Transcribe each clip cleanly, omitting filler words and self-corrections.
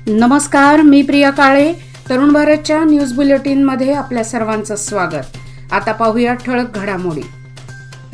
नमस्कार, मी प्रिया काळे. तरुण भारतच्या न्यूज बुलेटिनमध्ये आपल्या सर्वांचं स्वागत. आता पाहूया ठळक घडामोडी.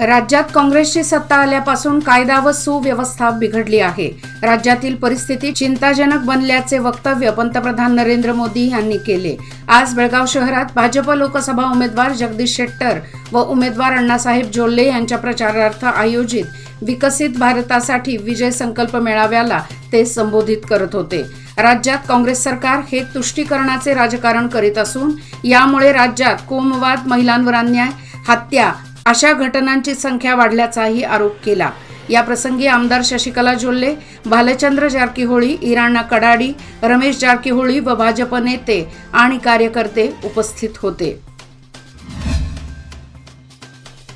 राज्यात काँग्रेसची सत्ता आल्यापासून कायदा व सुव्यवस्था बिघडली आहे. राज्यातील परिस्थिती चिंताजनक बनल्याचे वक्तव्य पंतप्रधान नरेंद्र मोदी यांनी केले. आज बेळगाव शहरात भाजप लोकसभा उमेदवार जगदीश शेट्टर व उमेदवार अण्णासाहेब जोल्ले यांच्या प्रचारार्थ आयोजित विकसित भारतासाठी विजय संकल्प मेळाव्याला ते संबोधित करत होते. राज्यात काँग्रेस सरकार हे तुष्टीकरणाचे राजकारण करीत असून यामुळे राज्यात कोमवाद, महिलांवर अन्याय, हत्या अशा घटनांची संख्या वाढल्याचाही आरोप केला. या प्रसंगी आमदार शशिकला जोल्ले, भालचंद्र जारकीहोळी, इराणा कडाडी, रमेश जारकीहोळी व भाजप नेते आणि कार्यकर्ते उपस्थित होते.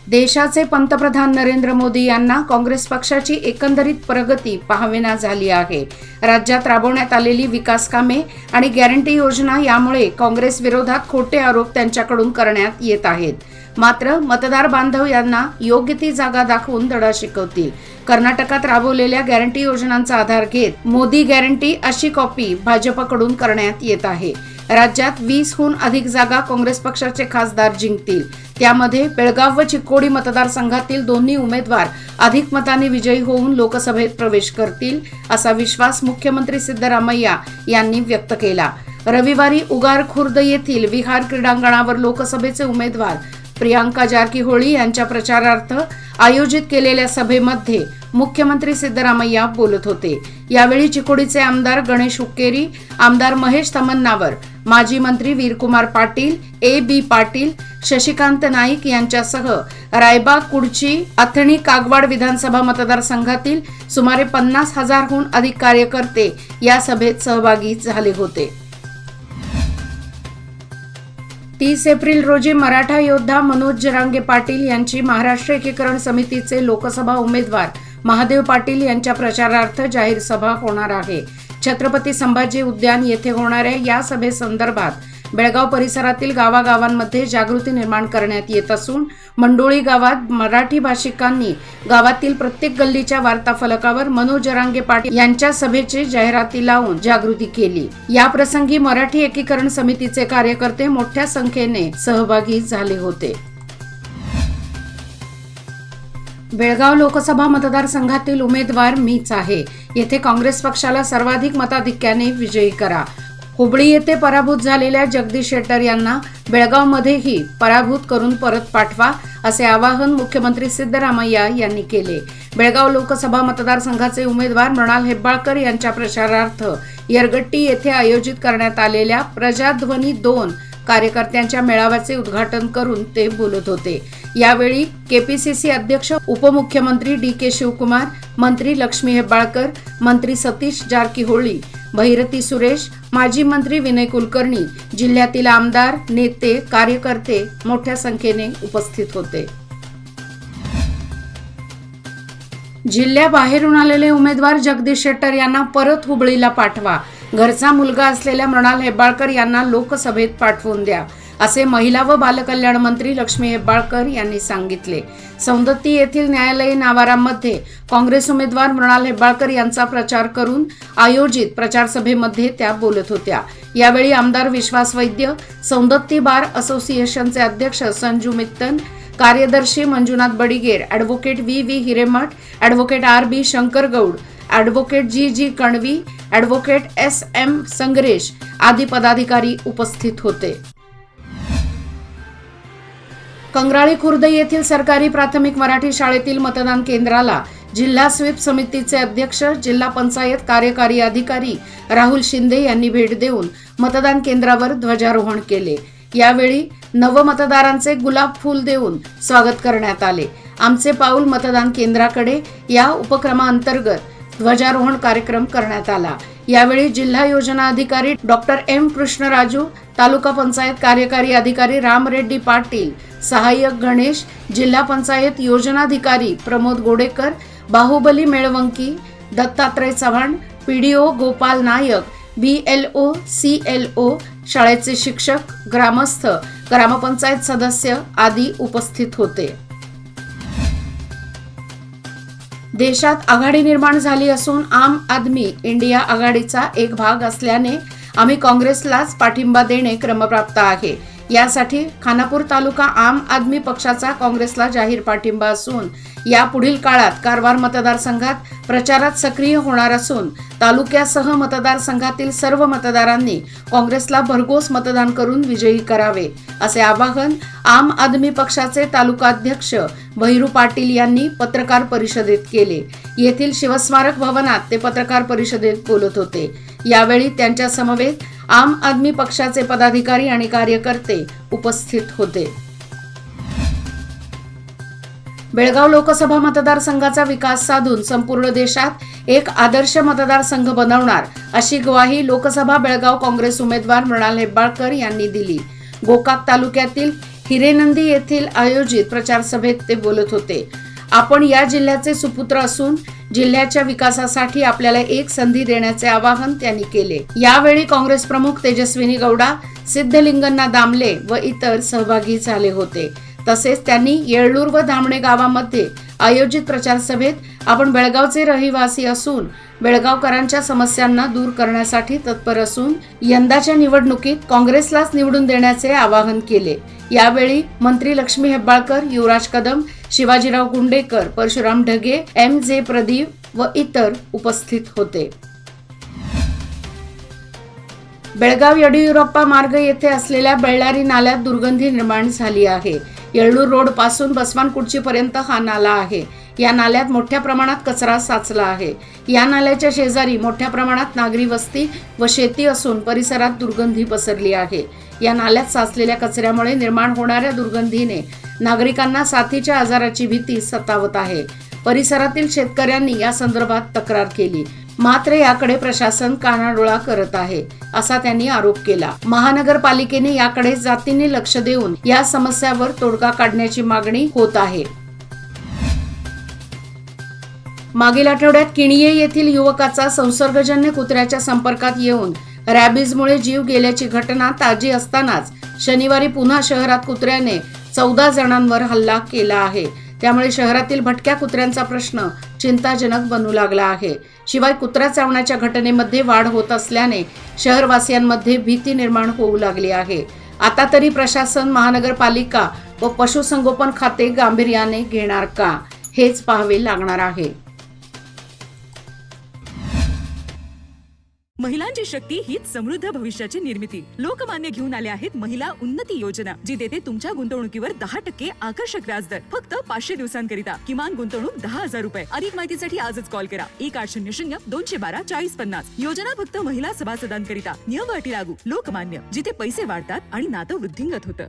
देशाचे पंतप्रधान नरेंद्र मोदी यांना काँग्रेस पक्षाची एकंदरीत प्रगती पाहावेना झाली आहे. राज्यात राबवण्यात आलेली विकास कामे आणि गॅरंटी योजना यामुळे काँग्रेस विरोधात खोटे आरोप त्यांच्याकडून करण्यात येत आहेत. मात्र मतदार बांधव यांना योग्य ती जागा दाखवून धडा शिकवतील. कर्नाटकात राबवलेल्या गॅरंटी योजनांचा आधार घेत मोदी गॅरंटी अशी कॉपी भाजपकडून करण्यात येत आहे. राज्यात 20हून अधिक जागा काँग्रेस पक्षाचे खासदार जिंकतील. त्यामध्ये बेळगाव व चिक्कोडी मतदारसंघातील दोन्ही उमेदवार अधिक मतांनी विजयी होऊन लोकसभेत प्रवेश करतील असा विश्वास मुख्यमंत्री सिद्धरामय्या यांनी व्यक्त केला. रविवारी उगार खुर्द येथील विहार क्रीडांगणावर लोकसभेचे उमेदवार प्रियांका जारकीहोळी यांच्या प्रचारार्थ आयोजित केलेल्या सभेमध्ये मुख्यमंत्री सिद्धरामय्या बोलत होते. यावेळी चिकोडीचे आमदार गणेश हुक्केरी, आमदार महेश तमन्नावर, माजी मंत्री वीरकुमार पाटील, A.B. पाटील, शशिकांत नाईक यांच्यासह रायबाग, कुडची, अथणी, कागवाड विधानसभा मतदारसंघातील सुमारे 50,000हून अधिक कार्यकर्ते या सभेत सहभागी झाले होते. 30 एप्रिल रोजी मराठा योद्धा मनोज जरांगे पाटील यांची महाराष्ट्र एकीकरण समितीचे लोकसभा उमेदवार महादेव पाटील यांच्या प्रचारार्थ जाहीर सभा होणार आहे. छत्रपती संभाजी उद्यान येथे होणाऱ्या या सभेसंदर्भात बेळगाव परिसरातील गावागावांमध्ये जागृती निर्माण करण्यात येत असून मंडोळी गावात मराठी भाषिकांनी गावातील प्रत्येक गल्लीच्या वार्ता फलकावर मनोज जरांगे पाटील यांच्या सभेची जाहिराती लावून जागृती केली. या प्रसंगी मराठी एकीकरण समितीचे कार्यकर्ते मोठ्या संख्येने सहभागी झाले होते. बेळगाव लोकसभा मतदारसंघातील उमेदवार मीच आहे. येथे काँग्रेस पक्षाला सर्वाधिक मताधिक्याने विजयी करा. हुबळी येथे पराभूत झालेल्या जगदीश शेट्टर यांना बेळगावमध्येही पराभूत करून परत पाठवा असे आवाहन मुख्यमंत्री सिद्धरामय्या यांनी केले. बेळगाव लोकसभा मतदारसंघाचे उमेदवार मृणाल हेब्बाळकर यांच्या प्रचारार्थ यरगट्टी येथे आयोजित करण्यात आलेल्या प्रजाध्वनी 2 कार्यकर्त्यांच्या मेळाव्याचे उद्घाटन करून ते बोलत होते. यावेळी केपीसीसी अध्यक्ष उपमुख्यमंत्री D.K. शिवकुमार, मंत्री लक्ष्मी हेब्बाळकर, मंत्री सतीश जारकीहोळी, भैरती सुरेश, माजी मंत्री विनय कुलकर्णी, जिल्ह्यातील आमदार, नेते, कार्यकर्ते मोठ्या संख्येने उपस्थित होते. जिल्ह्याबाहेरून आलेले उमेदवार जगदीश शेट्टर यांना परत हुबळीला पाठवा. घरचा मुलगा असलेल्या मृणाल हेब्बाळकर यांना लोकसभेत पाठवून द्या असे महिला व बालकल्याण मंत्री लक्ष्मी हेब्बाळकर यांनी सांगितले. सौंदत्ती येथील न्यायालयीन आवारामध्ये काँग्रेस उमेदवार मृणाल हेब्बाळकर यांचा प्रचार करून आयोजित प्रचार सभेमध्ये त्या बोलत होत्या. यावेळी आमदार विश्वास वैद्य, सौंदत्ती बार असोसिएशनचे अध्यक्ष संजू मित्तन, कार्यदर्शी Manjunath Badiger, advocate V.V. Hiremath, advocate R.B. Shankargoud, advocate G.G. Kanavi, advocate S.M. Sangresh आदी पदाधिकारी उपस्थित होते. कंगराळी खुर्द येथील सरकारी प्राथमिक मराठी शाळेतील मतदान केंद्राला जिल्हा स्वीप समितीचे अध्यक्ष, जिल्हा पंचायत कार्यकारी अधिकारी राहुल शिंदे यांनी भेट देऊन मतदान केंद्रावर ध्वजारोहण केले. यावेळी नवमतदारांचे गुलाब फूल देऊन स्वागत करण्यात आले. आमचे पाऊल मतदान केंद्राकडे या उपक्रमाअंतर्गत ध्वजारोहण कार्यक्रम करण्यात आला. यावेळी जिल्हा योजना अधिकारी डॉक्टर M. कृष्णराजू, तालुका पंचायत कार्यकारी अधिकारी राम रेड्डी पाटील, सहाय्यक गणेश, जिल्हा पंचायत योजनाधिकारी प्रमोद गोडेकर, बाहुबली मेळवंकी, दत्तात्रय चव्हाण, PDO गोपाल नायक, BLO, CLO, शाळेचे शिक्षक, ग्रामस्थ, ग्रामपंचायत सदस्य आदी उपस्थित होते. देशात आघाडी निर्माण झाली असून आम आदमी इंडिया आघाडीचा एक भाग असल्याने आम्ही काँग्रेसलाच पाठिंबा देणे क्रमप्राप्त आहे। यासाठी खानापूर तालुका आम आदमी पक्षाचा काँग्रेसला जाहीर पाठिंबा असून यापुढील काळात कारवार मतदारसंघात प्रचारात सक्रिय होणार असून तालुक्यासह मतदारसंघातील सर्व मतदारांनी काँग्रेसला भरघोस मतदान करून विजयी करावे असे आवाहन आम आदमी पक्षाचे तालुका अध्यक्ष भैरू पाटील यांनी पत्रकार परिषदेत केले। येथील शिवस्मारक भवनात ते पत्रकार परिषदेत बोलत होते। यावेळी त्यांच्या समवेत आम आदमी पक्षाचे पदाधिकारी आणि कार्यकर्ते उपस्थित होते। बेळगाव लोकसभा मतदारसंघाचा विकास साधून संपूर्ण देशात एक आदर्श मतदारसंघ बनवणार अशी ग्वाही लोकसभा बेळगाव काँग्रेस उमेदवार मृणाल हेब्बाळकर यांनी दिली। गोकाक तालुक्यातील हिरेनंदी येथील आयोजित प्रचार सभेत ते बोलत होते। आपण या जिल्ह्याचे सुपुत्र असून जिल्ह्याच्या विकासासाठी आपल्याला एक संधी देण्याचे आवाहन त्यांनी केले। यावेळी काँग्रेस प्रमुख तेजस्विनी गौडा, सिद्धलिंगण्णा दामले व इतर सहभागी झाले होते। तसेच त्यांनी येळ्ळूर व धामणे गावामध्ये आयोजित प्रचार सभेत आपण बेळगावचे रहिवासी असून बेळगावकरांच्या समस्यांना दूर करण्यासाठी तत्पर असून यंदाच्या निवडणुकीत काँग्रेसलाच निवडून देण्याचे आवाहन केले। यावेळी मंत्री लक्ष्मी हेब्बाळकर, युवराज कदम, शिवाजीराव गुंडेकर, परशुराम ढगे, MJ प्रदीप व इतर उपस्थित होते। बेळगाव येडियुरप्पा मार्ग येथे असलेल्या बेळ्ळारी नाल्यात दुर्गंधी निर्माण झाली आहे। येळ्ळूर रोड पासून बसवानकुर्ची पर्यंत हा नाला आहे। या नाल्यात मोठ्या प्रमाणात कचरा साचला आहे। या नाल्याच्या शेजारी मोठ्या प्रमाणात नागरी वस्ती व शेती असून परिसरात दुर्गंधी पसरली आहे। या नाल्यात साचलेल्या कचऱ्यामुळे निर्माण होणाऱ्या दुर्गंधीने नागरिकांना साथीच्या आजाराची भीती सतावत आहे। परिसरातील शेतकऱ्यांनी या संदर्भात तक्रार केली, मात्र याकडे प्रशासन कानाडोळा करत आहे असा त्यांनी आरोप केला। महानगरपालिकेने याकडे जातीने लक्ष देऊन या समस्यावर तोडगा काढण्याची मागणी होत आहे। मागील आठवड्यात किणिये येथील युवकाचा संसर्गजन्य कुत्र्याच्या संपर्कात येऊन रॅबीजमुळे जीव गेल्याची घटना ताजी असतानाच शनिवारी पुन्हा शहरात कुत्र्याने 14 जणांवर हल्ला केला आहे। त्यामुळे शहरातील भटक्या कुत्र्यांचा प्रश्न चिंताजनक बनू लागला आहे। शिवाय कुत्रा चावण्याच्या घटनेमध्ये वाढ होत असल्याने शहरवासियांमध्ये भीती निर्माण होऊ लागली आहे। आता तरी प्रशासन, महानगरपालिका व पशुसंगोपन खाते गांभीर्याने घेणार का, हेच पाहावे लागणार आहे। महिलांची शक्ती हीच समृद्ध भविष्याची निर्मिती। लोकमान्य घेऊन आले आहेत महिला उन्नती योजना, जी देते तुमच्या गुंतवणुकीवर 10% आकर्षक व्याजदर फक्त 500 दिवसांकरिता। किमान गुंतवणूक 10,000 रुपये। अधिक माहितीसाठी आजच कॉल करा 1800-212-4050। योजना फक्त महिला सभासदांकरिता। नियम व अटी लागू। लोकमान्य, जिथे पैसे वाढतात आणि नातं वृद्धिंगत होतं।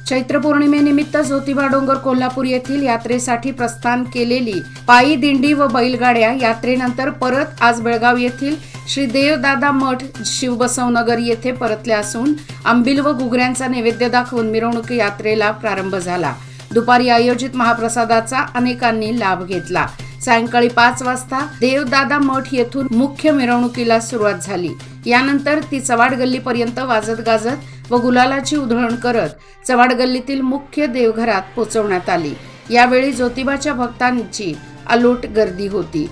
चैत्र पौर्णिमेनिमित्त ज्योतिबा डोंगर कोल्हापूर येथील यात्रेसाठी प्रस्थान केलेली पायी दिंडी व बैलगाड्या यात्रेनंतर परत आज बेळगाव येथील श्री देवदादा मठ शिवबसवनगर येथे परतल्या असून आंबील व घुगऱ्यांचा नैवेद्य दाखवून मिरवणूक यात्रेला प्रारंभ झाला। दुपारी आयोजित महाप्रसादाचा अनेकांनी लाभ घेतला। सायंकाळी 5 वाजता देवदादा मठ येथून मुख्य मिरवणुकीला सुरुवात झाली। यानंतर ती चव्हाड गल्लीपर्यंत वाजत गाजत व गुलालाची उधळण करत चव्हाड गल्लीतील मुख्य देवघरात पोहोचवण्यात आली। यावेळी ज्योतिबाच्या भक्तांची अलोट गर्दी होती।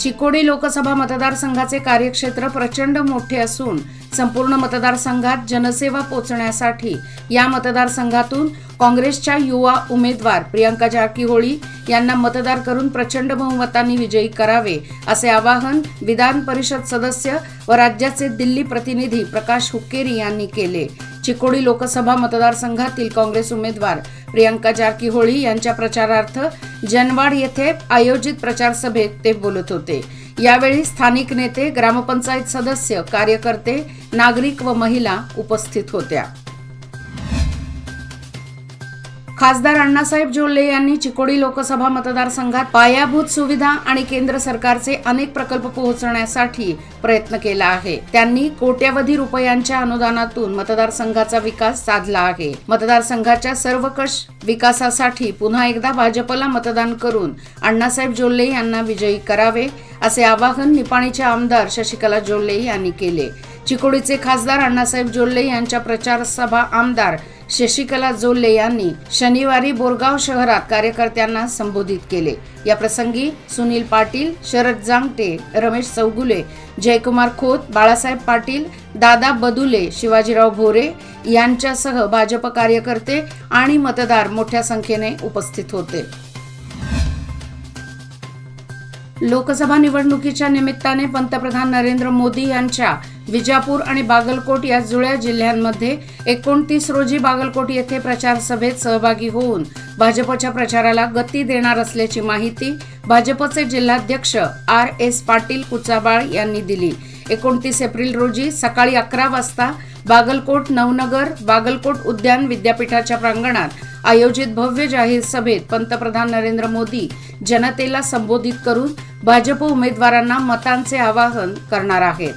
चिकोडी लोकसभा मतदारसंघाचे कार्यक्षेत्र प्रचंड मोठे असून संपूर्ण मतदारसंघात जनसेवा पोहोचण्यासाठी या मतदारसंघातून काँग्रेसच्या युवा उमेदवार प्रियंका जारकीहोळी यांना मतदार करून प्रचंड बहुमतांनी विजयी करावे असे आवाहन विधान परिषद सदस्य व राज्याचे दिल्ली प्रतिनिधी प्रकाश हुक्केरी यांनी केले। चिकोडी लोकसभा मतदारसंघातील काँग्रेस उमेदवार प्रियंका जारकीहोळी यांच्या प्रचारार्थ जनवाड येथे आयोजित प्रचार सभेत ते बोलत होते। यावेळी स्थानिक नेते, ग्रामपंचायत सदस्य, कार्यकर्ते, नागरिक व महिला उपस्थित होत्या। खासदार अण्णासाहेब जोल्ले यांनी चिकोडी लोकसभा मतदारसंघात पायाभूत सुविधा आणि केंद्र सरकारचे अनेक प्रकल्प पोहोचवण्यासाठी प्रयत्न केला आहे। त्यांनी कोट्यवधी रुपयांच्या अनुदानातून मतदारसंघाचा विकास साधला आहे। मतदारसंघाच्या सर्वकष विकासासाठी पुन्हा एकदा भाजपला मतदान करून अण्णासाहेब जोल्ले यांना विजयी करावे असे आवाहन निपाणीचे आमदार शशिकला जोल्ले यांनी केले। चिकोडीचे खासदार अण्णासाहेब जोल्ले यांच्या प्रचार सभा आमदार शशिकला जोल्ले यांनी शनिवारी बोरगाव शहरात कार्यकर्त्यांना संबोधित केले। या प्रसंगी सुनील पाटील, शरद जांगटे, रमेश चौगुले, जयकुमार खोत, बाळासाहेब पाटील, दादा बदुले, शिवाजीराव भोरे यांच्यासह भाजप कार्यकर्ते आणि मतदार मोठ्या संख्येने उपस्थित होते। लोकसभा निवडणुकीच्या निमित्ताने पंतप्रधान नरेंद्र मोदी यांच्या विजापूर आणि बागलकोट या जुळ्या जिल्ह्यांमध्ये 29 रोजी बागलकोट येथे प्रचार सभेत सहभागी होऊन भाजपच्या प्रचाराला गती देणार असल्याची माहिती भाजपचे जिल्हाध्यक्ष RS पाटील कुचाबाळ यांनी दिली। 29 एप्रिल रोजी सकाळी 11 वाजता बागलकोट नवनगर बागलकोट उद्यान विद्यापीठाच्या प्रांगणात आयोजित भव्य जाहीर सभेत पंतप्रधान नरेंद्र मोदी जनतेला संबोधित करून भाजप उमेदवारांना मतांचे आवाहन करणार आहेत।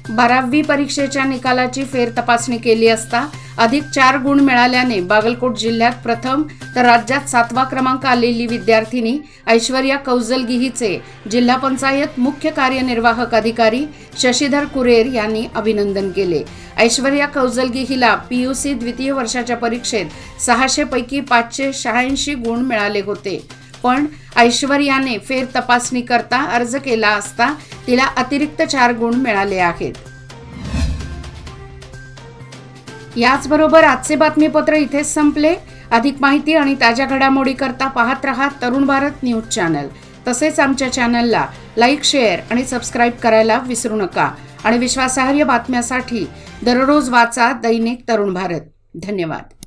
12वी परीक्षेच्या निकालाची फेरतपासणी केली असता अधिक 4 गुण मिळाल्याने बागलकोट जिल्ह्यात प्रथम तर राज्यात 7वा क्रमांक आलेली विद्यार्थिनी ऐश्वर्या कौजलगी हिचे जिल्हा पंचायत मुख्य कार्यनिर्वाहक अधिकारी शशिधर कुरेर यांनी अभिनंदन केले। ऐश्वर्या कौजलगी हिला PUC द्वितीय वर्षाच्या परीक्षेत 600 पैकी 586 गुण मिळाले होते, पण ऐश्वर्याने फेर तपासणी करता अर्ज केला असता तिला अतिरिक्त 4 गुण मिळाले आहेत। याचबरोबर आजचे बातमीपत्र इथेच संपले। अधिक माहिती आणि ताज्या घडामोडी करता पाहत रहा तरुण भारत न्यूज चॅनल। तसेच आमच्या चॅनलला लाईक, शेअर आणि सबस्क्राईब करायला विसरू नका आणि विश्वासार्ह बातम्यासाठी दररोज वाचा दैनिक तरुण भारत। धन्यवाद।